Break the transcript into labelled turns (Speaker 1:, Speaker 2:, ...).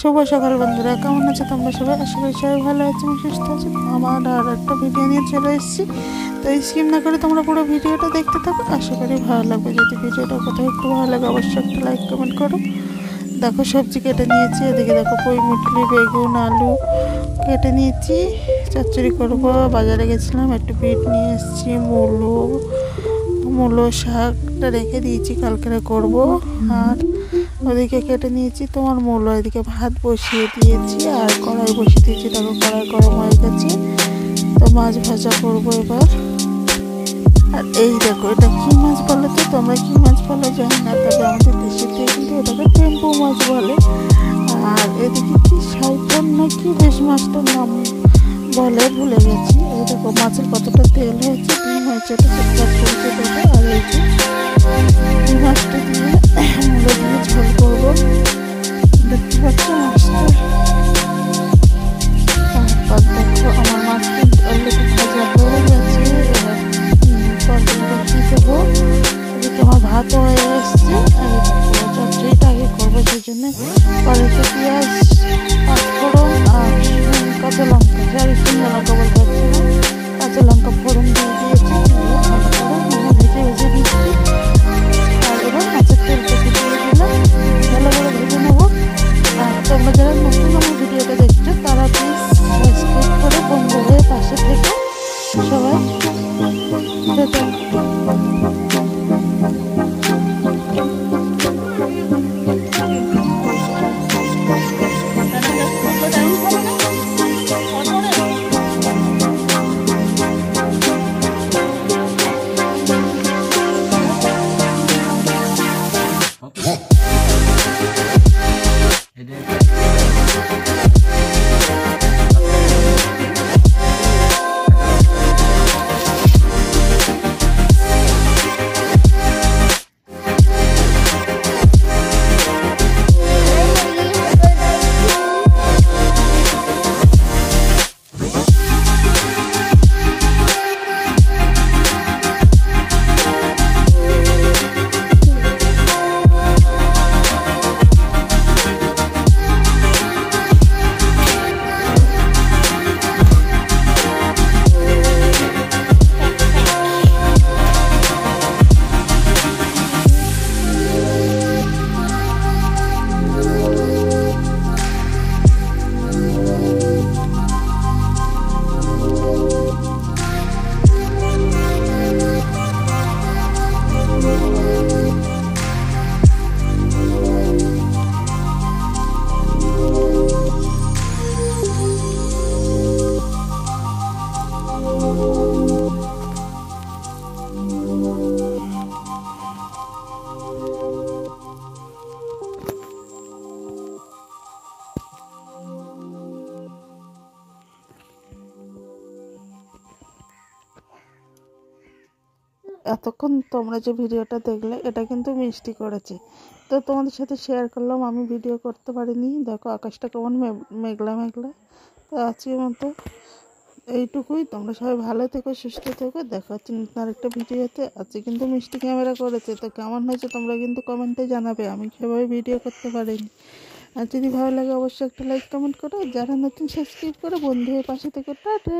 Speaker 1: শুভ সকাল বন্ধুরা, কেমন আছো তোমরা সবাই? আশা করি সবাই ভালো আছো এবং সুস্থ আছো। আমার আর একটা ভিডিও নিয়ে চলে এসেছি, তো স্কিপ না করে তোমরা পুরো ভিডিওটা দেখতে থাকো, আশা করি ভালো লাগবে। যদি ভিডিওটা কোথাও একটু ভালো লাগে অবশ্যই একটা লাইক কমেন্ট করো। দেখো সবজি কেটে নিয়েছি, এদিকে দেখো পুঁই মুটলি, বেগুন, আলু কেটে নিয়েছি, চচ্চড়ি করবো। বাজারে গেছিলাম, একটু বিট নিয়ে এসেছি, মূলো শাকটা রেখে দিয়েছি, কালকে করব। আর ওদিকে কেটে নিয়েছি তোমার মূলো, এদিকে ভাত বসিয়ে দিয়েছি আর কড়াই বসিয়ে দিয়েছি। দেখো কড়াই গরম হয়ে গেছে, তো মাছ ভাজা করবো এবার। আর এই দেখো, এটা কি মাছ বলো তো? তোমরা কি মাছ বলো জানি না, তবে আমাদের দেশের থেকে কিন্তু এটাকে টেম্পু মাছ বলে। আর এদিকে কি সাইফন নাকি বেশ মাছটার নাম বলে, ভুলে গেছি। এই দেখো মাছের কতটা তেল হয়েছে, ডিম হয়েছে, এটা চটচড়ি দেবো। আর এই যে মাছটা দিয়ে মূলো দিয়ে ঝোল করবো, দেখতে পাচ্ছ মাছটা। তারপর দেখো আমার মাছ কিন্তু অলরেডি ভাজা হয়ে গেছে, এবার তরকারি বসিয়ে দেবো। এদিকে আমার ভাতও হয়ে এসছে। আর দেখো চচ্চড়িটা আগে করবো, সেই জন্য কড়াইতে পেঁয়াজ, পাঁচফোড়ন আর কাঁচা লঙ্কা, যাই শুকনো লঙ্কা বলতে পারছি না, কাঁচা লঙ্কা ফোড়ন দিয়ে দিয়েছি, ভেজে দিচ্ছি। আর এবার মাছের তেলটা দিয়ে দিলাম, ভালো করে ভেজে নেবো। আর তোমরা যারা নতুন আমার ভিডিওটা দেখছো তারা প্লিজ সাবস্ক্রাইব করে বন্ধু হয়ে পাশে থেকে সবাই এতক্ষণ তোমরা যে ভিডিওটা দেখলে এটা কিন্তু মিষ্টি করেছে, তো তোমাদের সাথে শেয়ার করলাম। আমি ভিডিও করতে পারিনি। দেখো আকাশটা কেমন মেঘলা মেঘলা। তো আজকের মতো এইটুকুই। তোমরা সবাই ভালো থেকো, সুস্থ থেকো। দেখা হচ্ছে নতুন আরেকটা ভিডিওতে। আজকে কিন্তু মিষ্টি ক্যামেরা করেছে, তো কেমন হয়েছে তোমরা কিন্তু কমেন্টে জানাবে। আমি সেভাবে ভিডিও করতে পারিনি। আর যদি ভালো লাগে অবশ্যই একটা লাইক কমেন্ট করো। যারা নতুন সাবস্ক্রাইব করো বন্ধু হয়ে পাশে থেকো। টাটা।